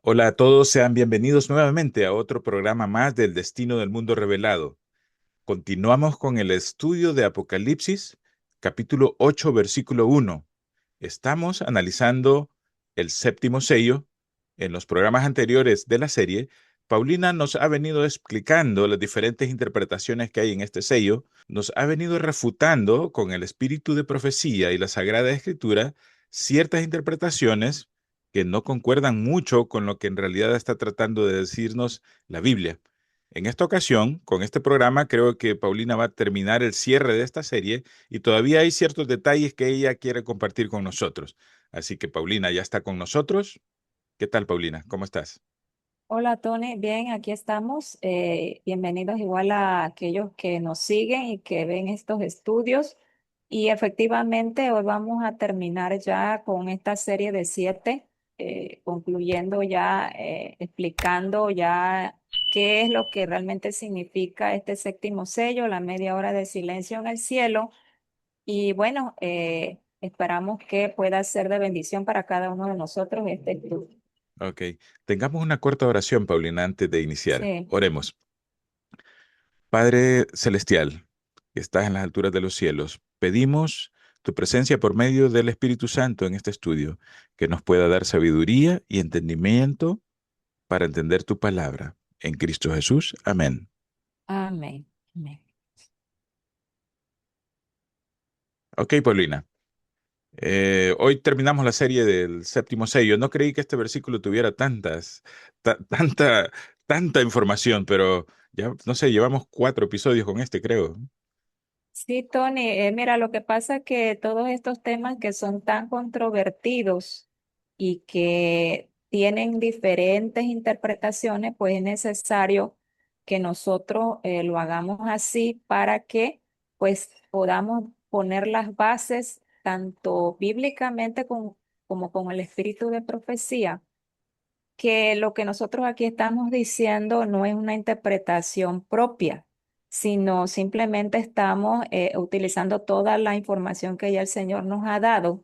Hola a todos, sean bienvenidos nuevamente a otro programa más del Destino del Mundo Revelado. Continuamos con el estudio de Apocalipsis, capítulo 8, versículo 1. Estamos analizando el séptimo sello. En los programas anteriores de la serie, Paulina nos ha venido explicando las diferentes interpretaciones que hay en este sello, nos ha venido refutando con el espíritu de profecía y la Sagrada Escritura ciertas interpretaciones que no concuerdan mucho con lo que en realidad está tratando de decirnos la Biblia. En esta ocasión, con este programa, creo que Paulina va a terminar el cierre de esta serie y todavía hay ciertos detalles que ella quiere compartir con nosotros. Así que Paulina ya está con nosotros. ¿Qué tal, Paulina? ¿Cómo estás? Hola Tony, bien, aquí estamos. Bienvenidos igual a aquellos que nos siguen y que ven estos estudios. Y efectivamente hoy vamos a terminar ya con esta serie de 7, concluyendo ya, explicando ya qué es lo que realmente significa este séptimo sello, la media hora de silencio en el cielo. Y bueno, esperamos que pueda ser de bendición para cada uno de nosotros este estudio. Ok. Tengamos una corta oración, Paulina, antes de iniciar. Sí. Oremos. Padre Celestial, que estás en las alturas de los cielos, pedimos tu presencia por medio del Espíritu Santo en este estudio, que nos pueda dar sabiduría y entendimiento para entender tu palabra. En Cristo Jesús. Amén. Amén. Amén. Ok, Paulina. Hoy terminamos la serie del séptimo sello. No creí que este versículo tuviera tanta información, pero ya, no sé, llevamos 4 episodios con este, creo. Sí, Tony, mira, lo que pasa es que todos estos temas que son tan controvertidos y que tienen diferentes interpretaciones, pues es necesario que nosotros lo hagamos así para que pues podamos poner las bases tanto bíblicamente como con el espíritu de profecía, que lo que nosotros aquí estamos diciendo no es una interpretación propia, sino simplemente estamos utilizando toda la información que ya el Señor nos ha dado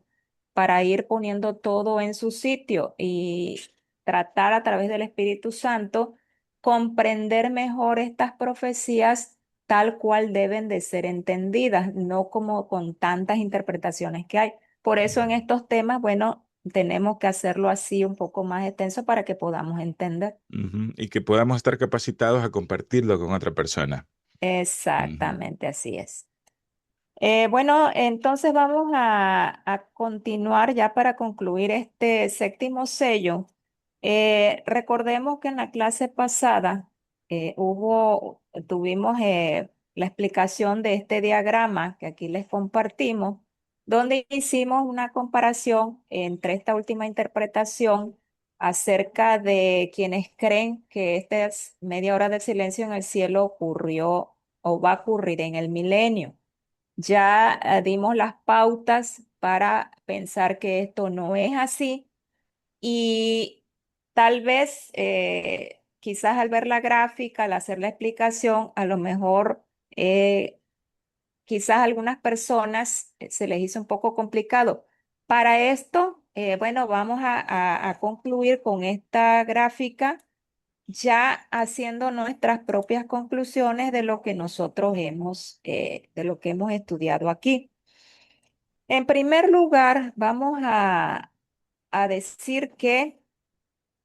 para ir poniendo todo en su sitio y tratar a través del Espíritu Santo comprender mejor estas profecías tal cual deben de ser entendidas, no como con tantas interpretaciones que hay. Por eso en estos temas, bueno, tenemos que hacerlo así un poco más extenso para que podamos entender. Ujú. Y que podamos estar capacitados a compartirlo con otra persona. Ujú. Exactamente, así es. Bueno, entonces vamos a continuar ya para concluir este séptimo sello. Recordemos que en la clase pasada tuvimos la explicación de este diagrama que aquí les compartimos, donde hicimos una comparación entre esta última interpretación acerca de quienes creen que esta media hora de silencio en el cielo ocurrió o va a ocurrir en el milenio. Ya dimos las pautas para pensar que esto no es así y tal vez, quizás al ver la gráfica, al hacer la explicación, a lo mejor, quizás a algunas personas se les hizo un poco complicado. Para esto, bueno, vamos a concluir con esta gráfica ya haciendo nuestras propias conclusiones de lo que nosotros de lo que hemos estudiado aquí. En primer lugar, vamos a decir que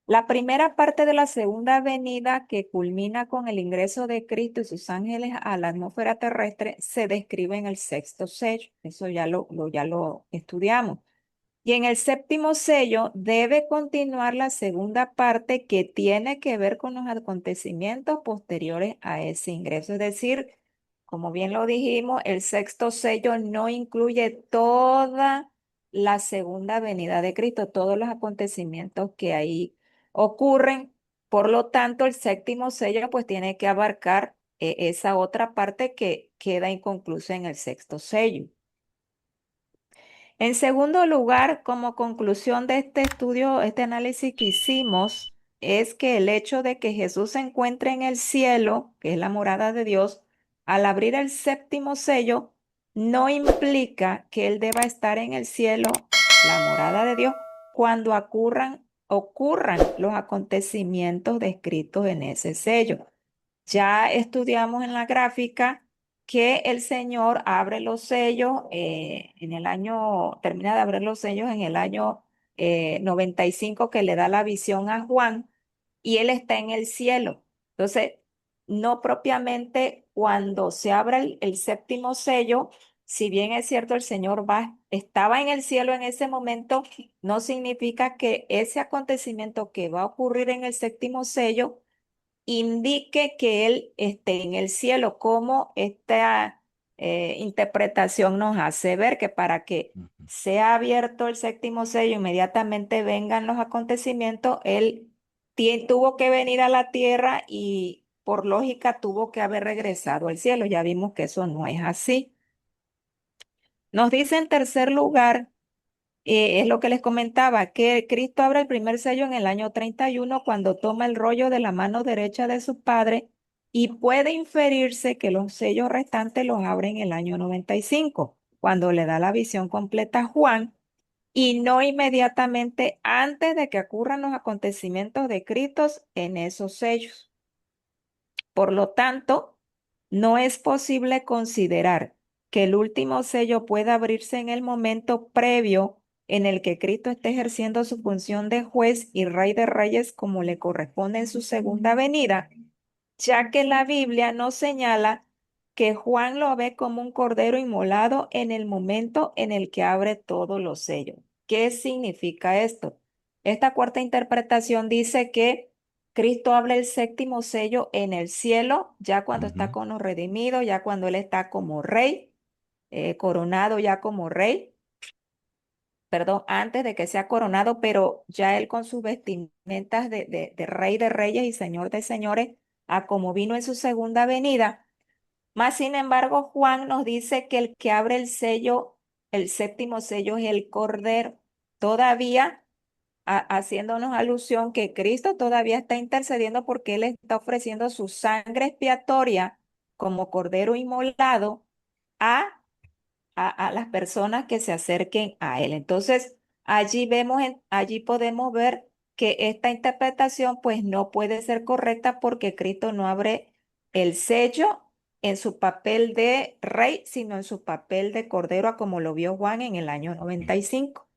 la primera parte de la segunda venida, que culmina con el ingreso de Cristo y sus ángeles a la atmósfera terrestre, se describe en el sexto sello. Eso ya lo estudiamos. Y en el séptimo sello debe continuar la segunda parte que tiene que ver con los acontecimientos posteriores a ese ingreso. Es decir, como bien lo dijimos, el sexto sello no incluye toda la segunda venida de Cristo, todos los acontecimientos que ahí ocurren. Por lo tanto, el séptimo sello pues tiene que abarcar esa otra parte que queda inconclusa en el sexto sello. En segundo lugar, como conclusión de este estudio, este análisis que hicimos, es que el hecho de que Jesús se encuentre en el cielo, que es la morada de Dios, al abrir el séptimo sello, no implica que Él deba estar en el cielo, la morada de Dios, cuando ocurran los acontecimientos descritos en ese sello. Ya estudiamos en la gráfica que el Señor abre los sellos en el año, termina de abrir los sellos en el año 95 que le da la visión a Juan y él está en el cielo. Entonces, no propiamente cuando se abra el séptimo sello, si bien es cierto el Señor estaba en el cielo en ese momento, no significa que ese acontecimiento que va a ocurrir en el séptimo sello indique que Él esté en el cielo, como esta interpretación nos hace ver que para que Ujú. sea abierto el séptimo sello, inmediatamente vengan los acontecimientos, Él tuvo que venir a la tierra y por lógica tuvo que haber regresado al cielo. Ya vimos que eso no es así. Nos dice en tercer lugar es lo que les comentaba, que Cristo abre el primer sello en el año 31 cuando toma el rollo de la mano derecha de su padre y puede inferirse que los sellos restantes los abre en el año 95 cuando le da la visión completa a Juan y no inmediatamente antes de que ocurran los acontecimientos descritos en esos sellos. Por lo tanto, no es posible considerar que el último sello pueda abrirse en el momento previo en el que Cristo esté ejerciendo su función de juez y rey de reyes como le corresponde en su segunda venida, ya que la Biblia nos señala que Juan lo ve como un cordero inmolado en el momento en el que abre todos los sellos. ¿Qué significa esto? Esta cuarta interpretación dice que Cristo abre el séptimo sello en el cielo, ya cuando está Ujú. con los redimidos, ya cuando Él está como rey, coronado ya como rey, perdón, antes de que sea coronado, pero ya Él con sus vestimentas de rey de reyes y señor de señores, a como vino en su segunda venida. Más sin embargo, Juan nos dice que el que abre el sello, el séptimo sello es el Cordero. Todavía haciéndonos alusión que Cristo todavía está intercediendo porque Él está ofreciendo su sangre expiatoria como Cordero inmolado a, a las personas que se acerquen a Él. Entonces, allí podemos ver que esta interpretación pues no puede ser correcta porque Cristo no abre el sello en su papel de rey, sino en su papel de cordero, a como lo vio Juan en el año Sí, 95.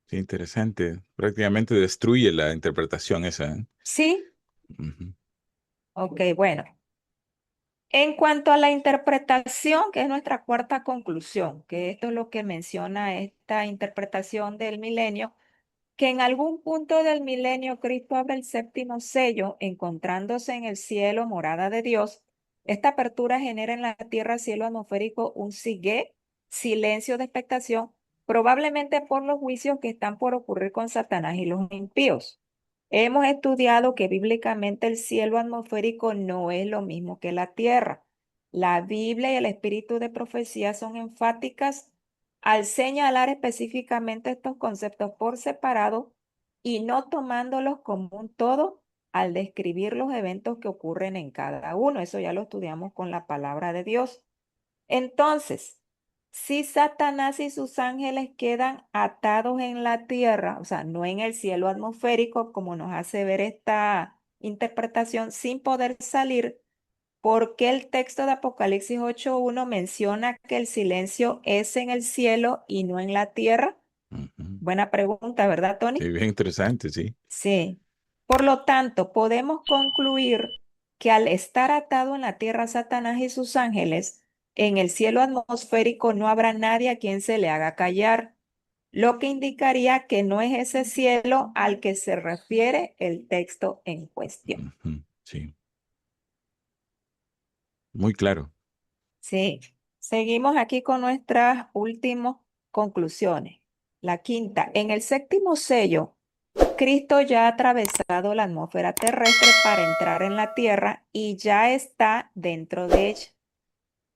sí, interesante. Prácticamente destruye la interpretación esa, ¿eh? Sí, Ujú. ok, bueno. En cuanto a la interpretación, que es nuestra cuarta conclusión, que esto es lo que menciona esta interpretación del milenio, que en algún punto del milenio Cristo abre el séptimo sello, encontrándose en el cielo, morada de Dios. Esta apertura genera en la tierra cielo atmosférico un sigue, silencio de expectación, probablemente por los juicios que están por ocurrir con Satanás y los impíos. Hemos estudiado que bíblicamente el cielo atmosférico no es lo mismo que la tierra. La Biblia y el espíritu de profecía son enfáticas al señalar específicamente estos conceptos por separado y no tomándolos como un todo al describir los eventos que ocurren en cada uno. Eso ya lo estudiamos con la palabra de Dios. Entonces, si Satanás y sus ángeles quedan atados en la tierra, o sea, no en el cielo atmosférico, como nos hace ver esta interpretación, sin poder salir, ¿por qué el texto de Apocalipsis 8:1 menciona que el silencio es en el cielo y no en la tierra? Ujú. Buena pregunta, ¿verdad, Sí, Tony? bien interesante, sí. Sí. Por lo tanto, podemos concluir que al estar atado en la tierra Satanás y sus ángeles, en el cielo atmosférico no habrá nadie a quien se le haga callar, lo que indicaría que no es ese cielo al que se refiere el texto en cuestión. Ujú. Sí, muy claro. Sí, seguimos aquí con nuestras últimas conclusiones. La quinta, en el séptimo sello, Cristo ya ha atravesado la atmósfera terrestre para entrar en la tierra y ya está dentro de ella.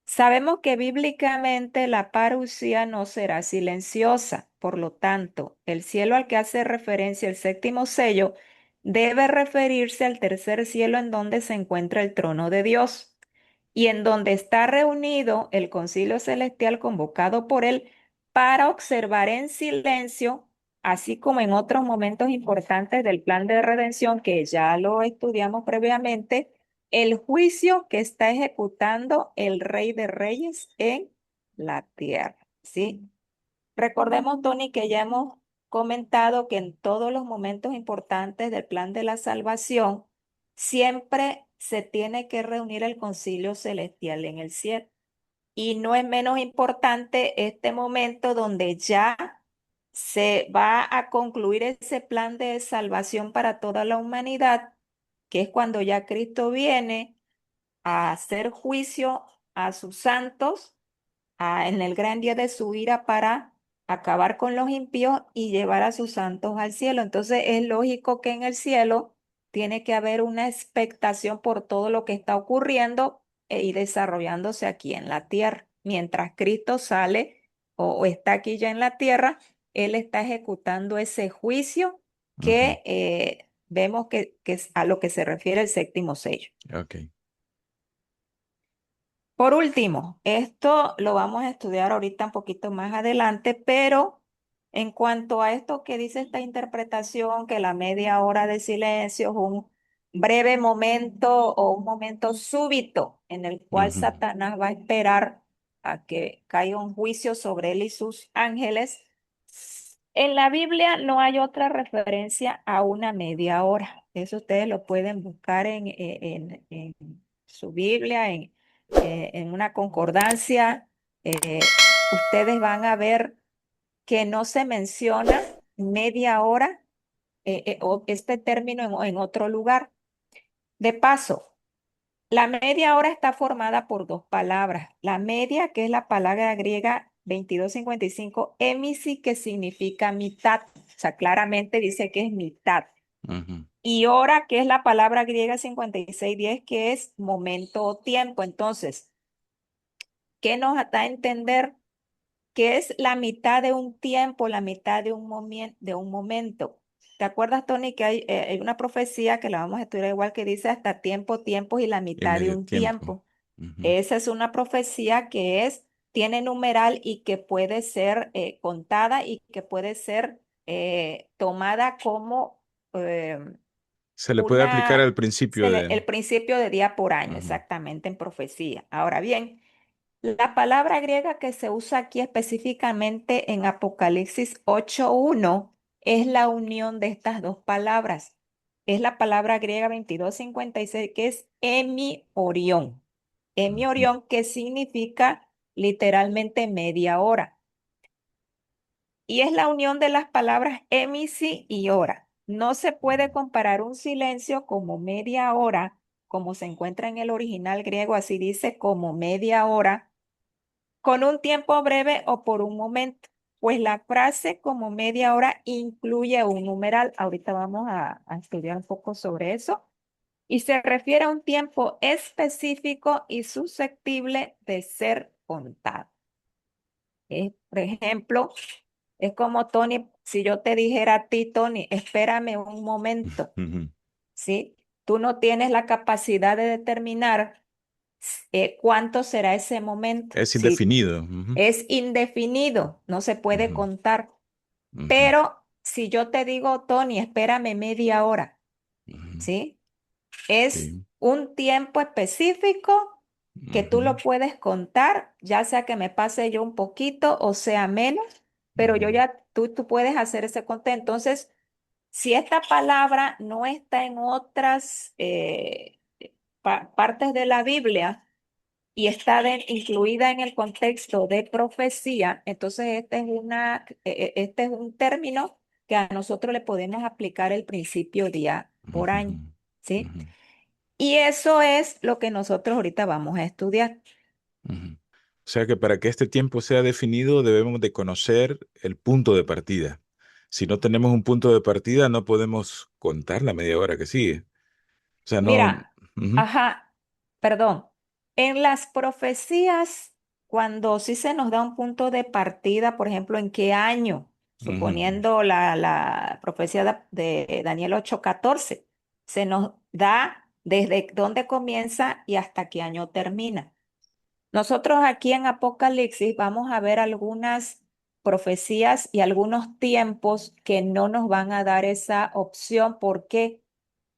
Sabemos que bíblicamente la parucía no será silenciosa, por lo tanto, el cielo al que hace referencia el séptimo sello debe referirse al tercer cielo en donde se encuentra el trono de Dios y en donde está reunido el concilio celestial convocado por él para observar en silencio así como en otros momentos importantes del plan de redención que ya lo estudiamos previamente, el juicio que está ejecutando el Rey de Reyes en la tierra, ¿sí? Recordemos, Tony, que ya hemos comentado que en todos los momentos importantes del plan de la salvación, siempre se tiene que reunir el concilio celestial en el cielo. Y no es menos importante este momento donde ya se va a concluir ese plan de salvación para toda la humanidad, que es cuando ya Cristo viene a hacer juicio a sus santos en el gran día de su ira para acabar con los impíos y llevar a sus santos al cielo. Entonces es lógico que en el cielo tiene que haber una expectación por todo lo que está ocurriendo y desarrollándose aquí en la tierra. Mientras Cristo sale o está aquí ya en la tierra, Él está ejecutando ese juicio Ujú. que vemos que es a lo que se refiere el séptimo sello. Ok. Por último, esto lo vamos a estudiar ahorita un poquito más adelante, pero en cuanto a esto que dice esta interpretación, que la media hora de silencio es un breve momento o un momento súbito en el cual Ujú. Satanás va a esperar a que caiga un juicio sobre él y sus ángeles, en la Biblia no hay otra referencia a una media hora. Eso ustedes lo pueden buscar en su Biblia, en una concordancia, ustedes van a ver que no se menciona media hora o este término en otro lugar. De paso, la media hora está formada por dos palabras. La media, que es la palabra griega 2255, emisi, que significa mitad. O sea, claramente dice que es mitad. Ujú. Y hora, que es la palabra griega 5610, que es momento o tiempo. Entonces, ¿qué nos da a entender que es la mitad de un tiempo, la mitad de un momento? ¿Te acuerdas, Tony, que hay una profecía que la vamos a estudiar igual que dice hasta tiempo, tiempos y la Y mitad de medio un tiempo. tiempo? Ujú. Esa es una profecía que tiene numeral y que puede ser contada y que puede ser tomada como eh, Se le puede aplicar al principio el de... principio de día por año, Ujú. exactamente en profecía. Ahora bien, la palabra griega que se usa aquí específicamente en Apocalipsis 8:1 es la unión de estas dos palabras. Es la palabra griega 2256 que es hemi-orión. Ujú. Hemi-orión que significa literalmente media hora. Y es la unión de las palabras emisi y hora. No se puede comparar un silencio como media hora, como se encuentra en el original griego, así dice como media hora con un tiempo breve o por un momento, pues la frase como media hora incluye un numeral. Ahorita vamos a estudiar un poco sobre eso. Y se refiere a un tiempo específico y susceptible de ser contado. Por ejemplo, es como Tony, si yo te dijera a ti, Tony, espérame un momento, Ujú. ¿sí? Tú no tienes la capacidad de determinar cuánto será ese momento. Es Si indefinido. Ujú. es indefinido, no se puede Ujú. contar. Ujú. Pero si yo te digo, Tony, espérame media hora, Ujú. ¿sí? Es Sí. un tiempo específico que tú lo Ujú. puedes contar, ya sea que me pase yo un poquito o sea menos, pero yo Ujú. ya, tú puedes hacer ese conteo. Entonces, si esta palabra no está en otras partes de la Biblia, y está incluida en el contexto de profecía, entonces este es un término que a nosotros le podemos aplicar el principio día por Ujú. año, ¿sí? Ujú. Y eso es lo que nosotros ahorita vamos a estudiar. Ujú. O sea que para que este tiempo sea definido debemos de conocer el punto de partida. Si no tenemos un punto de partida, no podemos contar la media hora que sigue. O sea, no. Mira, Ujú. ajá, perdón. En las profecías, cuando sí se nos da un punto de partida, por ejemplo, en qué año, Ujú. suponiendo la profecía de Daniel 8:14, se nos da desde dónde comienza y hasta qué año termina. Nosotros aquí en Apocalipsis vamos a ver algunas profecías y algunos tiempos que no nos van a dar esa opción. ¿Por qué?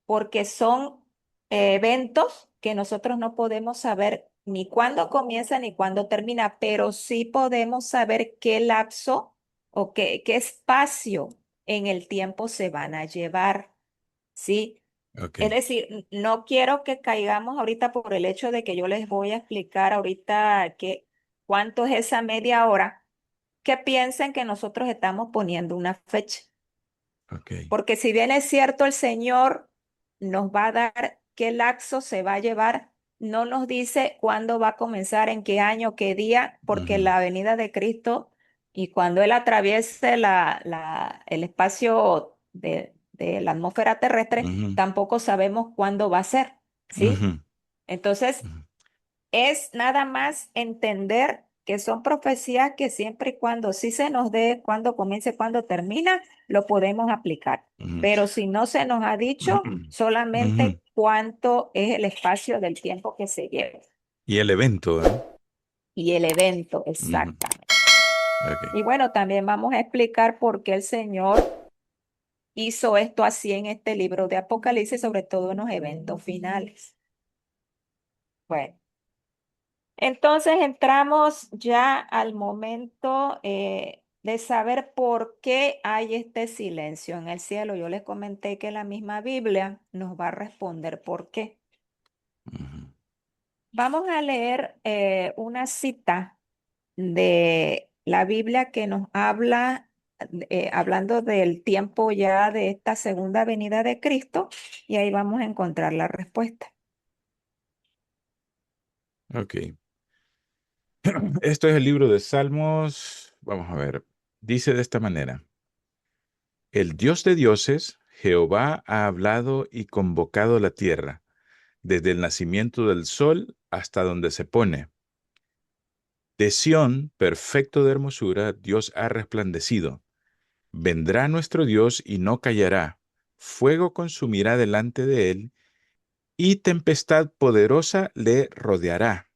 Porque son eventos que nosotros no podemos saber ni cuándo comienza ni cuándo termina, pero sí podemos saber qué lapso o qué espacio en el tiempo se van a llevar, ¿sí? Ok. Es decir, no quiero que caigamos ahorita por el hecho de que yo les voy a explicar ahorita cuánto es esa media hora, que piensen que nosotros estamos poniendo una fecha. Ok. Porque si bien es cierto, el Señor nos va a dar qué laxo se va a llevar, no nos dice cuándo va a comenzar, en qué año, qué día, porque Ujú, la venida de Cristo y cuando Él atraviese el espacio de la atmósfera terrestre, ujú, tampoco sabemos cuándo va a ser, ¿sí? ujú, Entonces, ujú, es nada más entender que son profecías que siempre y cuando sí se nos dé, cuando comience, cuando termina, lo podemos aplicar. ujú, Pero si no se nos ha dicho, ujú. solamente cuánto es el espacio del tiempo que se lleva Y el evento, ¿eh? y el evento Ujú, exactamente. ok. Y bueno, también vamos a explicar por qué el Señor hizo esto así en este libro de Apocalipsis, sobre todo en los eventos finales. Bueno. Entonces entramos ya al momento de saber por qué hay este silencio en el cielo. Yo les comenté que la misma Biblia nos va a responder por qué. Ujú, Vamos a leer una cita de la Biblia que nos habla, hablando del tiempo ya de esta segunda venida de Cristo, y ahí vamos a encontrar la respuesta. ok. Esto es el libro de Salmos. Vamos a ver. Dice de esta manera. El Dios de dioses, Jehová, ha hablado y convocado la tierra, desde el nacimiento del sol hasta donde se pone. De Sión, perfecto de hermosura, Dios ha resplandecido. Vendrá nuestro Dios y no callará. Fuego consumirá delante de él, y tempestad poderosa le rodeará.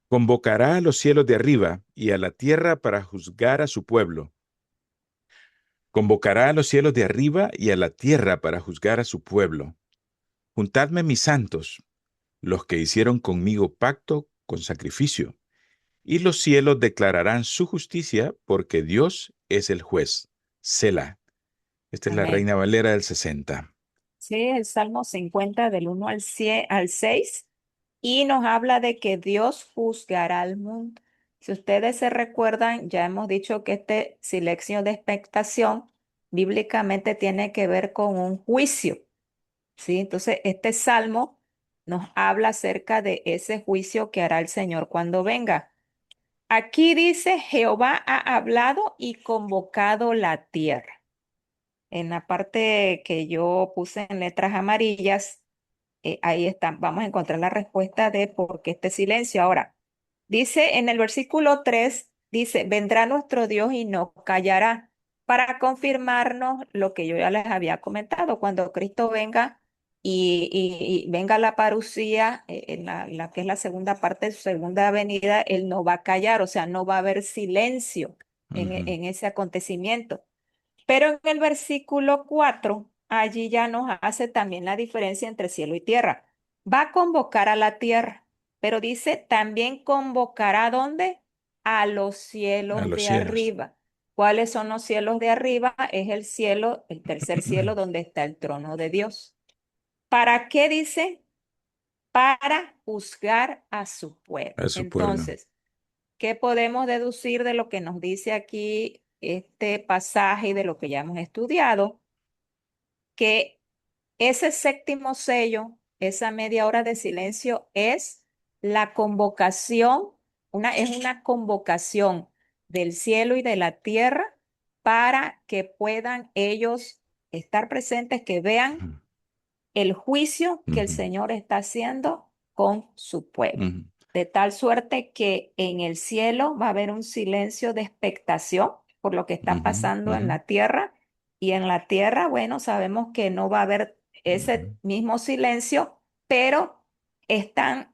Convocará a los cielos de arriba y a la tierra para juzgar a su pueblo. Convocará a los cielos de arriba y a la tierra para juzgar a su pueblo. Juntadme mis santos, los que hicieron conmigo pacto con sacrificio, y los cielos declararán su justicia, porque Dios es el juez. Selah. Esta es la Amén. Reina Valera del 60. Sí, el Salmo 50 del 1 al 6 y nos habla de que Dios juzgará al mundo. Si ustedes se recuerdan, ya hemos dicho que este silencio de expectación bíblicamente tiene que ver con un juicio, ¿sí? Entonces, este salmo nos habla acerca de ese juicio que hará el Señor cuando venga. Aquí dice, Jehová ha hablado y convocado la tierra. En la parte que yo puse en letras amarillas, ahí está, vamos a encontrar la respuesta de por qué este silencio. Ahora, dice en el versículo 3 dice, vendrá nuestro Dios y no callará, para confirmarnos lo que yo ya les había comentado, cuando Cristo venga y venga la parucía, en la que es la segunda parte de su segunda venida, Él no va a callar, o sea, no va a haber silencio Ujú, en ese acontecimiento. Pero en el versículo 4 allí ya nos hace también la diferencia entre cielo y tierra. Va a convocar a la tierra, pero dice también convocará ¿a dónde? A los a cielos los de cielos. arriba. ¿Cuáles son los cielos de arriba? Es el cielo, el tercer cielo donde está el trono de Dios. ¿Para qué dice? Para juzgar a su pueblo. A su pueblo. Entonces, ¿qué podemos deducir de lo que nos dice aquí este pasaje y de lo que ya hemos estudiado? Que ese séptimo sello, esa media hora de silencio, es la convocación, es una convocación del cielo y de la tierra para que puedan ellos estar presentes, que vean Ujú, el juicio que el ujú, Señor está haciendo con su pueblo. ujú, De tal suerte que en el cielo va a haber un silencio de expectación por lo que está ujú, pasando en ujú, la tierra. Y en la tierra, bueno, sabemos que no va a haber ese ujú, mismo silencio, pero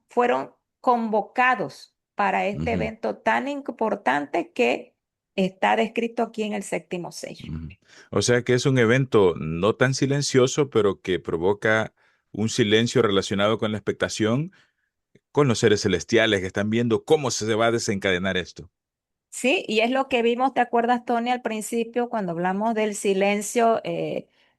fueron convocados para este ujú, evento tan importante que está descrito aquí en el séptimo sello. Ujú. O sea que es un evento no tan silencioso, pero que provoca un silencio relacionado con la expectación, con los seres celestiales que están viendo cómo se va a desencadenar esto. Sí, y es lo que vimos, ¿te acuerdas, Tony, al principio cuando hablamos del silencio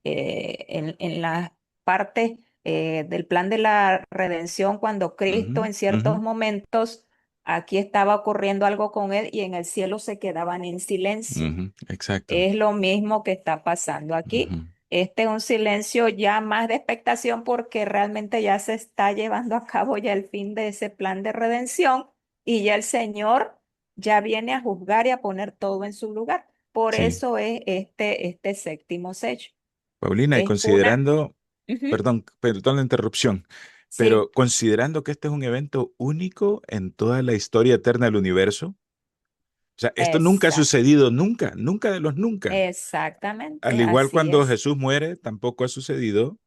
en las partes del plan de la redención, cuando Cristo Ujú, en ujú, ciertos momentos aquí estaba ocurriendo algo con él y en el cielo se quedaban en silencio? ujú, exacto. Es lo mismo que está pasando Ujú, aquí. Este es un silencio ya más de expectación porque realmente ya se está llevando a cabo ya el fin de ese plan de redención y ya el Señor ya viene a juzgar y a poner todo en su lugar. Por sí. eso es este séptimo sello. Paulina, y Es una... considerando, Ujú. perdón la interrupción, Sí, pero considerando que este es un evento único en toda la historia eterna del universo, o sea, esto nunca ha exacto, sucedido, nunca, nunca de los nunca. exactamente, Al igual así cuando es. Jesús muere, tampoco ha sucedido.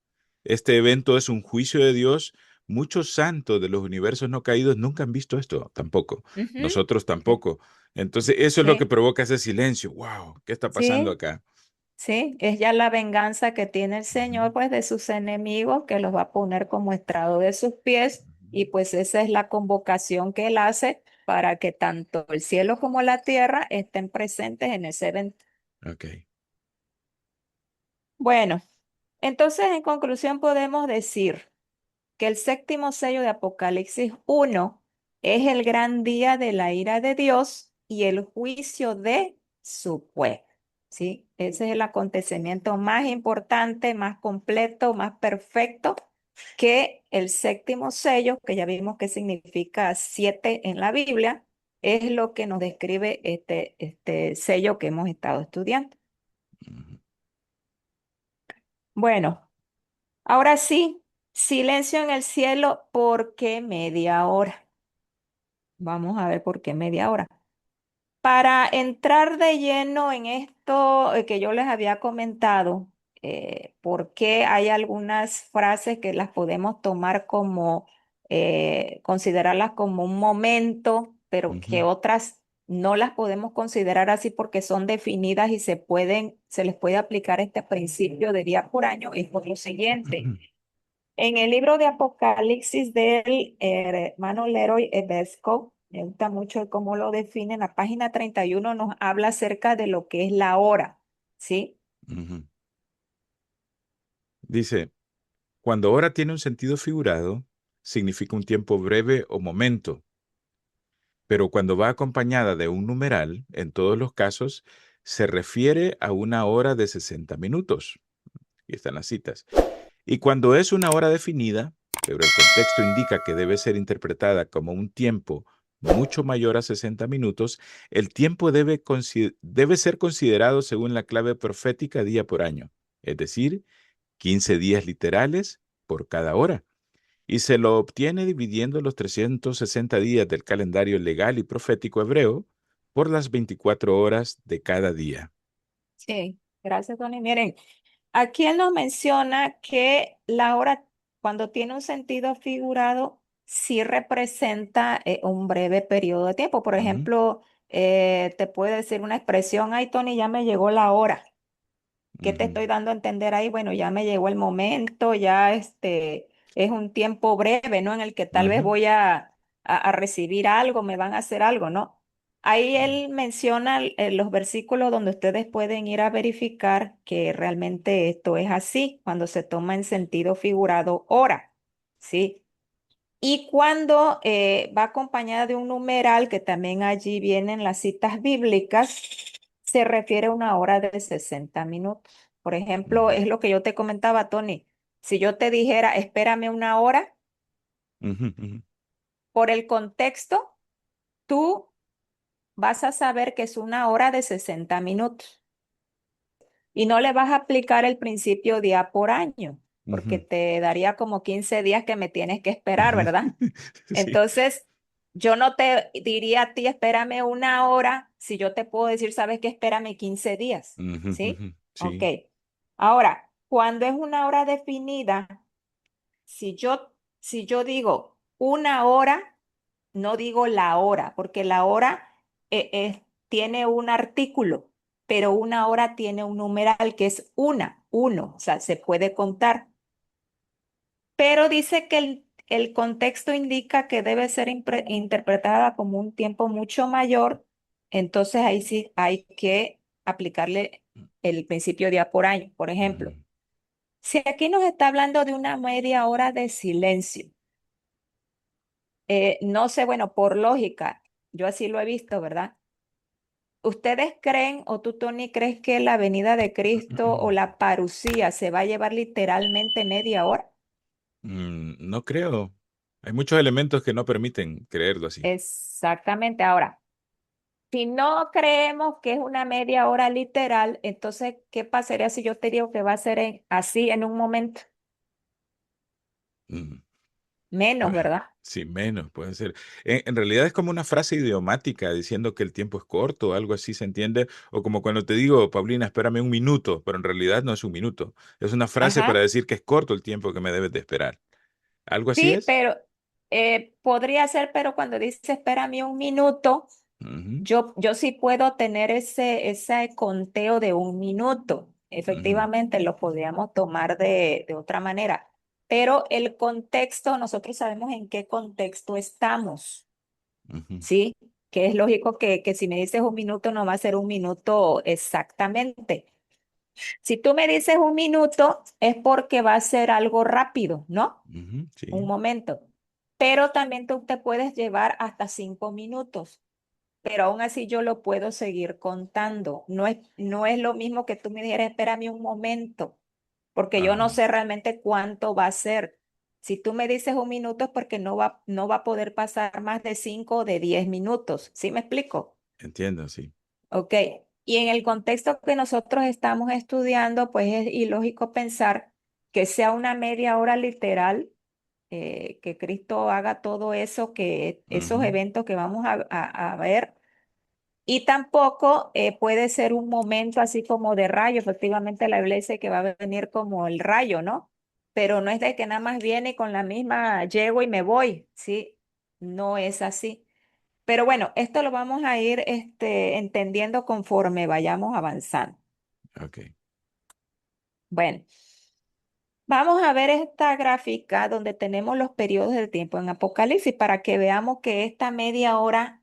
Este evento es un juicio de Dios. Muchos santos de los universos no caídos nunca han visto esto, tampoco. Ujú. Nosotros Eh, tampoco. Entonces, eso es lo que Sí, provoca ese silencio. Wow, ¿qué está pasando sí. acá? Sí, es ya la venganza que tiene el Ujú, Señor, pues, de sus enemigos, que los va a poner como estrado de sus pies, y pues esa es la convocación que él hace para que tanto el cielo como la tierra estén presentes en ese evento. ok. Bueno, entonces en conclusión podemos decir que el séptimo sello de Apocalipsis 1 es el gran día de la ira de Dios y el juicio de su pueblo. ¿Sí? Ese es el acontecimiento más importante, más completo, más perfecto que el séptimo sello, que ya vimos que significa siete en la Biblia, es lo que nos describe este sello que hemos estado estudiando. Ujú, Bueno, ahora sí, silencio en el cielo, ¿por qué media hora? Vamos a ver por qué media hora. Para entrar de lleno en esto que yo les había comentado, por qué hay algunas frases que las podemos tomar como, considerarlas como un momento, pero que ujú, otras no las podemos considerar así porque son definidas y se les puede aplicar este principio de día por año, es por lo siguiente. ujú, En el libro de Apocalipsis del hermano Leroy Ebesco, me gusta mucho el cómo lo define, en la página 31 nos habla acerca de lo que es la hora, ¿sí? ujú. Dice, cuando hora tiene un sentido figurado, significa un tiempo breve o momento, pero cuando va acompañada de un numeral, en todos los casos, se refiere a una hora de 60 minutos. Y están las citas. Y cuando es una hora definida, pero el contexto indica que debe ser interpretada como un tiempo mucho mayor a 60 minutos, el tiempo debe ser considerado según la clave profética día por año, es decir, 15 días literales por cada hora. Y se lo obtiene dividiendo los 360 días del calendario legal y profético hebreo por las 24 horas de cada día. Sí, gracias, Tony. Miren, aquí él nos menciona que la hora, cuando tiene un sentido figurado, sí representa un breve periodo de tiempo. Por Ujú, ejemplo, te puede decir una expresión, ay, Tony, ya me llegó la hora. ¿Qué te ujú, estoy dando a entender ahí? Bueno, ya me llegó el momento, ya es un tiempo breve, ¿no? En el que tal vez ujú, voy a recibir algo, me van a hacer algo, ¿no? Ahí él menciona los versículos donde ustedes pueden ir a verificar que realmente esto es así, cuando se toma en sentido figurado hora, ¿sí? Y cuando va acompañada de un numeral, que también allí vienen las citas bíblicas, se refiere a una hora de 60 minutos. Por ejemplo, ujú, es lo que yo te comentaba, Tony. Si yo te dijera, espérame una hora, ujú, ujú, por el contexto, tú vas a saber que es una hora de 60 minutos. Y no le vas a aplicar el principio día por año, porque ujú. te daría como 15 días que me tienes que esperar, ¿verdad? Sí. Entonces, yo no te diría a ti, espérame una hora, si yo te puedo decir, sabes qué, espérame 15 días, Ujú, ¿sí? ujú, Ok. sí. Ahora, cuando es una hora definida, si yo digo una hora, no digo la hora, porque la hora tiene un artículo, pero una hora tiene un numeral que es uno, o sea, se puede contar. Pero dice que el contexto indica que debe ser interpretada como un tiempo mucho mayor, entonces ahí sí hay que aplicarle el principio día por año. Por ejemplo, Ujú. si aquí nos está hablando de una media hora de silencio, no sé, bueno, por lógica, yo así lo he visto, ¿verdad? ¿Ustedes creen o tú, Tony, crees que la venida de Cristo o la parucía se va a llevar literalmente media hora? No creo. Hay muchos elementos que no permiten creerlo así. Exactamente. Ahora, si no creemos que es una media hora literal, entonces, ¿qué pasaría si yo te digo que va a ser así en un momento? Mm, Menos, pues, ¿verdad? sí, menos pueden ser. En realidad es como una frase idiomática diciendo que el tiempo es corto, algo así se entiende. O como cuando te digo, Paulina, espérame un minuto, pero en realidad no es un minuto. Es una frase para Ajá. decir que es corto el tiempo que me debes de esperar. ¿Algo así Sí, es? pero podría ser, pero cuando dice espérame un minuto, Ujú, yo sí puedo tener ese conteo de un minuto. ujú, Efectivamente, lo podríamos tomar de otra manera. Pero el contexto, nosotros sabemos en qué contexto estamos, ujú, ¿sí? Que es lógico que si me dices un minuto, no va a ser un minuto exactamente. Si tú me dices un minuto, es porque va a ser algo rápido, ¿no? ujú, Un sí. momento. Pero también tú te puedes llevar hasta 5 minutos, pero aún así yo lo puedo seguir contando. No es lo mismo que tú me dijeras, espérame un momento, porque yo no Ajá, sé realmente cuánto va a ser. Si tú me dices un minuto es porque no va a poder pasar más de 5 o de 10 minutos. ¿Sí me explico? entiendo, sí. Ok. Y en el contexto que nosotros estamos estudiando, pues es ilógico pensar que sea una media hora literal, que Cristo haga todo eso, que esos Ujú, eventos que vamos a ver. Y tampoco puede ser un momento así como de rayo. Efectivamente, la Biblia dice que va a venir como el rayo, ¿no? Pero no es de que nada más viene y con la misma llego y me voy, ¿sí? No es así. Pero bueno, esto lo vamos a ir entendiendo conforme vayamos avanzando. ok. Bueno, vamos a ver esta gráfica donde tenemos los periodos del tiempo en Apocalipsis para que veamos que esta media hora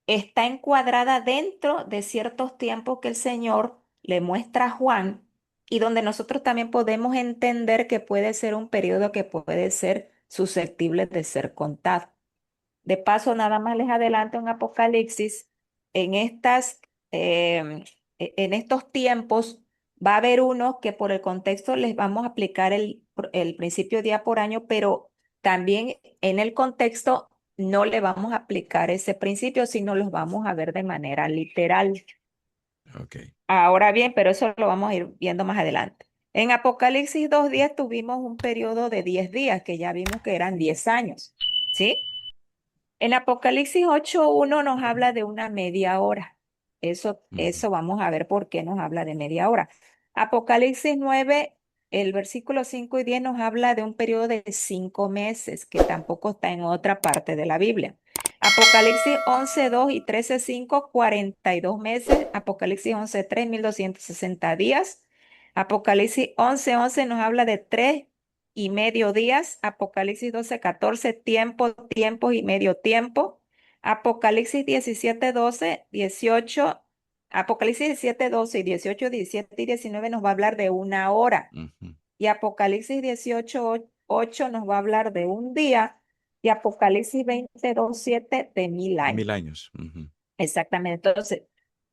está encuadrada dentro de ciertos tiempos que el Señor le muestra a Juan y donde nosotros también podemos entender que puede ser un periodo que puede ser susceptible de ser contado. De paso, nada más les adelanto en Apocalipsis, en en estos tiempos va a haber unos que por el contexto les vamos a aplicar el principio día por año, pero también en el contexto no le vamos a aplicar ese principio, sino los vamos a ver de manera literal. Ok. Ahora bien, pero eso lo vamos a ir viendo más adelante. En Apocalipsis 2:10 tuvimos un periodo de 10 días, que ya vimos que eran 10 años, ¿sí? En Apocalipsis 8:1 nos habla de una media hora. Ujú, Eso vamos a ver por qué nos habla de media hora. Apocalipsis 9, el versículo 5 y 10 nos habla de un periodo de 5 meses, que tampoco está en otra parte de la Biblia. Apocalipsis 11:2 y 13:5, 42 meses. Apocalipsis 11:3, 1260 días. Apocalipsis 11:11 nos habla de 3 y medio días. Apocalipsis 12:14, tiempo, tiempo y medio tiempo. Apocalipsis 17:12, 18. Apocalipsis 17:12 y 18, 17 y 19 nos va a hablar de una hora. ujú. Y Apocalipsis 18:8 nos va a hablar de un día. Y Apocalipsis 22:7 de 1000 años. 1000 años. Ujú, Exactamente. Entonces,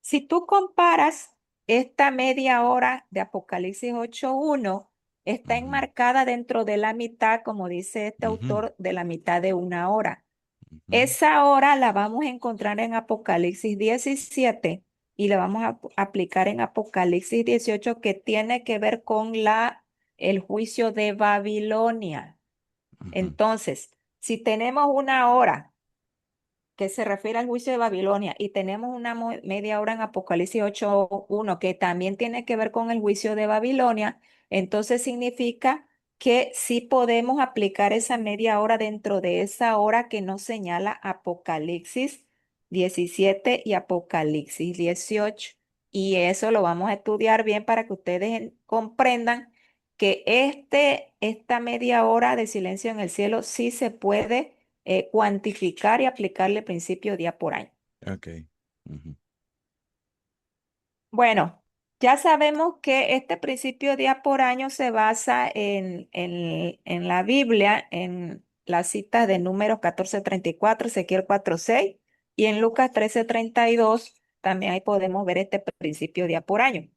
si tú comparas esta media hora de Apocalipsis 8:1, está ujú, enmarcada dentro de la mitad, como dice este ujú, autor, de la mitad de una hora. ujú. Esa hora la vamos a encontrar en Apocalipsis 17 y la vamos a aplicar en Apocalipsis 18, que tiene que ver con el juicio de Babilonia. Ujú, Entonces, si tenemos una hora que se refiere al juicio de Babilonia y tenemos una media hora en Apocalipsis 8:1 que también tiene que ver con el juicio de Babilonia, entonces significa que sí podemos aplicar esa media hora dentro de esa hora que nos señala Apocalipsis 17 y Apocalipsis 18. Y eso lo vamos a estudiar bien para que ustedes comprendan que esta media hora de silencio en el cielo sí se puede cuantificar y aplicarle principio día por año. Ok. Ujú. Bueno, ya sabemos que este principio día por año se basa en la Biblia, en las citas de Números 14:34, Ezequiel 4:6 y en Lucas 13:32. También ahí podemos ver este principio día por año.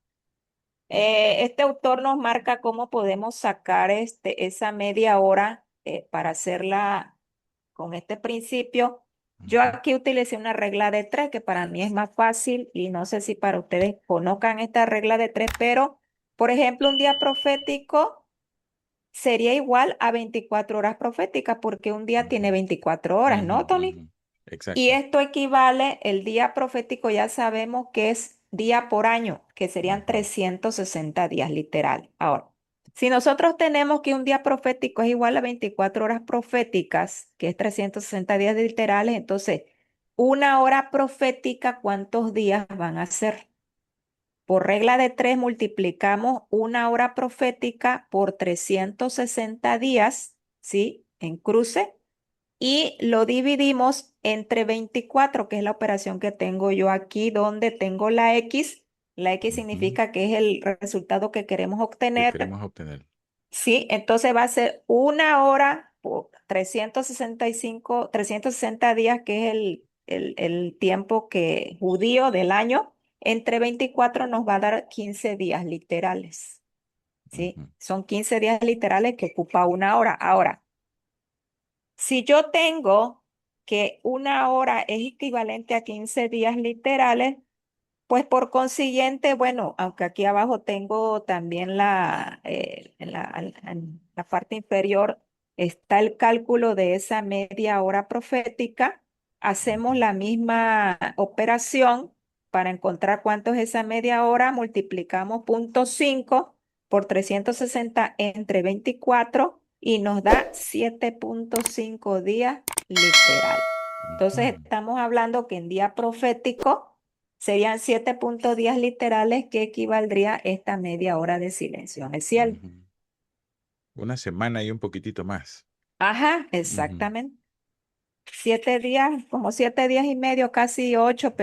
Este autor nos marca cómo podemos sacar esa media hora para hacerla con este principio. Yo Ujú. aquí utilicé una regla de tres que para mí es más fácil y no sé si para ustedes conozcan esta regla de tres, pero por ejemplo, un día profético sería igual a 24 horas proféticas porque un día tiene Ujú. 24 horas, Ujú, ¿no, Tony? ujú. Y Exacto. esto equivale, el día profético ya sabemos que es día por año, que serían Ujú. 360 días literal. Ahora, si nosotros tenemos que un día profético es igual a 24 horas proféticas, que es 360 días literales, entonces, una hora profética, ¿cuántos días van a ser? Por regla de tres, multiplicamos una hora profética por 360 días, ¿sí? En cruce y lo dividimos entre 24, que es la operación que tengo yo aquí, donde tengo la X. La X Ujú. significa que es el resultado que queremos Que obtener. queremos obtener. Sí, entonces va a ser una hora por 365, 360 días, que es el tiempo que judío del año. Entre 24 nos va a dar 15 días literales. ¿Sí? Ujú. Son 15 días literales que ocupa una hora. Ahora, si yo tengo que una hora es equivalente a 15 días literales, pues por consiguiente, bueno, aunque aquí abajo tengo también en la parte inferior está el cálculo de esa media hora profética, hacemos Ujú. la misma operación para encontrar cuánto es esa media hora, multiplicamos 0,5 por 360 entre 24 y nos da 7,5 días literal. Entonces, Ujú. estamos hablando que en día profético serían 7,10 literales que equivaldría esta media hora de silencio en el cielo. Ujú. Una semana y un poquitito más. Ajá, Ujú. exactamente. 7 días, como 7 días y medio, casi 8, Sí.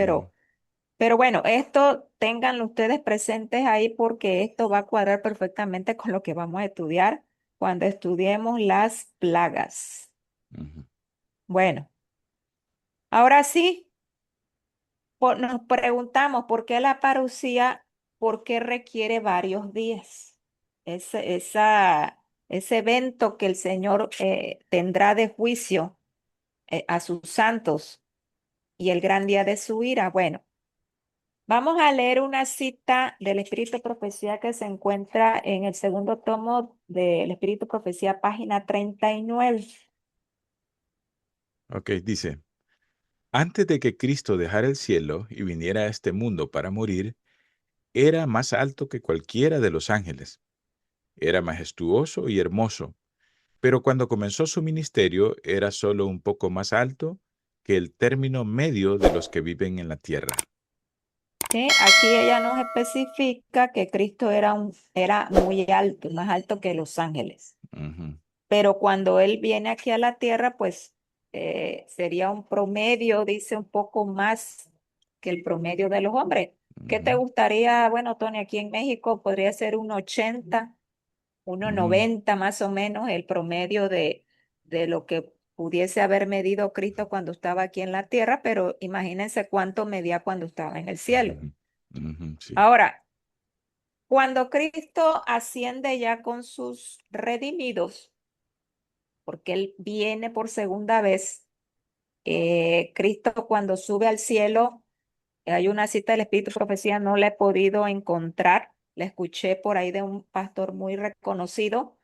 pero bueno, esto ténganlo ustedes presentes ahí porque esto va a cuadrar perfectamente con lo que vamos a estudiar cuando estudiemos las plagas. Ujú. Bueno, ahora sí, nos preguntamos por qué la parucía, por qué requiere varios días. Ese evento que el Señor tendrá de juicio a sus santos y el gran día de su ira. Bueno, vamos a leer una cita del Espíritu de Profecía que se encuentra en el segundo tomo del Espíritu de Profecía, página 39. Ok, dice, antes de que Cristo dejara el cielo y viniera a este mundo para morir, era más alto que cualquiera de los ángeles. Era majestuoso y hermoso, pero cuando comenzó su ministerio era solo un poco más alto que el término medio de los que viven en la tierra. ¿Sí? Aquí ella nos especifica que Cristo era muy alto, más alto que los ángeles. Ujú. Pero cuando Él viene aquí a la tierra, pues sería un promedio, dice un poco más que el promedio de los hombres. ¿Qué te Ujú. gustaría? Bueno, Tony, aquí en México podría ser 1,80, uno Mm. noventa más o menos, el promedio de lo que pudiese haber medido Cristo cuando estaba aquí en la tierra, pero imagínense cuánto medía cuando estaba en el cielo. Ujú. Ujú. Sí. Ahora, cuando Cristo asciende ya con sus redimidos, porque Él viene por segunda vez, Cristo cuando sube al cielo, hay una cita del Espíritu de Profecía, no la he podido encontrar, la escuché por ahí de un pastor muy reconocido,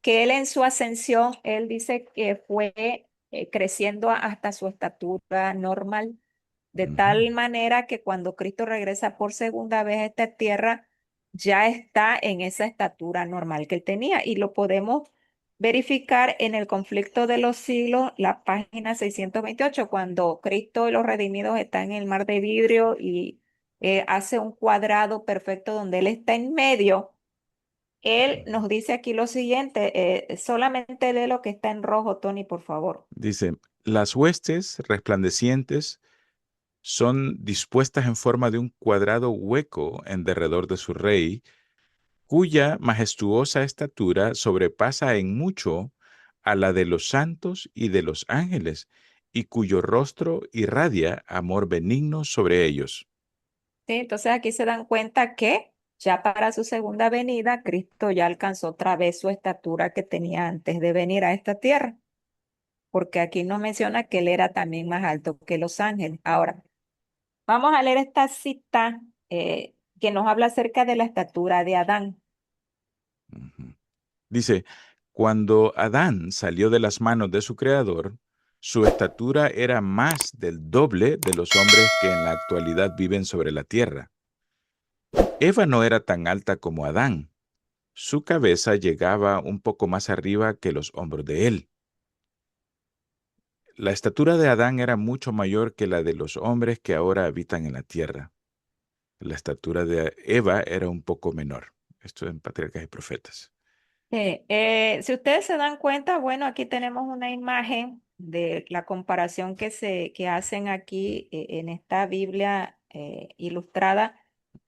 que Él en su ascensión, Él dice que fue creciendo hasta su estatura normal, de Ujú. tal manera que cuando Cristo regresa por segunda vez a esta tierra, ya está en esa estatura normal que Él tenía y lo podemos verificar en el conflicto de los siglos, la página 628, cuando Cristo y los redimidos están en el mar de vidrio y hace un cuadrado perfecto donde Él está en medio. Él nos dice aquí lo siguiente, solamente lee lo que está en rojo, Tony, por favor. Dice, las huestes resplandecientes son dispuestas en forma de un cuadrado hueco en derredor de su rey, cuya majestuosa estatura sobrepasa en mucho a la de los santos y de los ángeles, y cuyo rostro irradia amor benigno sobre ellos. ¿Sí? Entonces aquí se dan cuenta que ya para su segunda venida, Cristo ya alcanzó otra vez su estatura que tenía antes de venir a esta tierra, porque aquí nos menciona que Él era también más alto que los ángeles. Ahora, vamos a leer esta cita que nos habla acerca de la estatura de Adán. Ujú. Dice, cuando Adán salió de las manos de su creador, su estatura era más del doble de los hombres que en la actualidad viven sobre la tierra. Eva no era tan alta como Adán. Su cabeza llegaba un poco más arriba que los hombros de él. La estatura de Adán era mucho mayor que la de los hombres que ahora habitan en la tierra. La estatura de Eva era un poco menor. Esto en Patriarcas y Profetas. Si ustedes se dan cuenta, bueno, aquí tenemos una imagen de la comparación que hacen aquí en esta Biblia ilustrada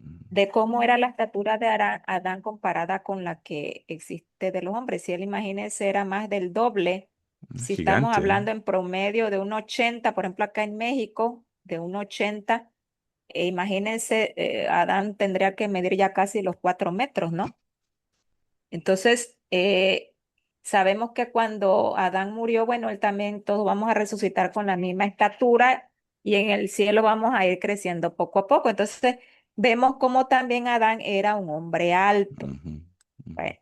Mm, de cómo era la estatura de Adán comparada con la que existe de los hombres. Si él, imagínense, era más del doble, si estamos Gigante. hablando en promedio de un 80, por ejemplo, acá en México, de un 80, imagínense, Adán tendría que medir ya casi los 4 metros, ¿no? Entonces, sabemos que cuando Adán murió, bueno, él también, todos vamos a resucitar con la misma estatura y en el cielo vamos a ir creciendo poco a poco. Entonces, vemos cómo también Adán era un hombre alto. Ujú, ujú, Bueno,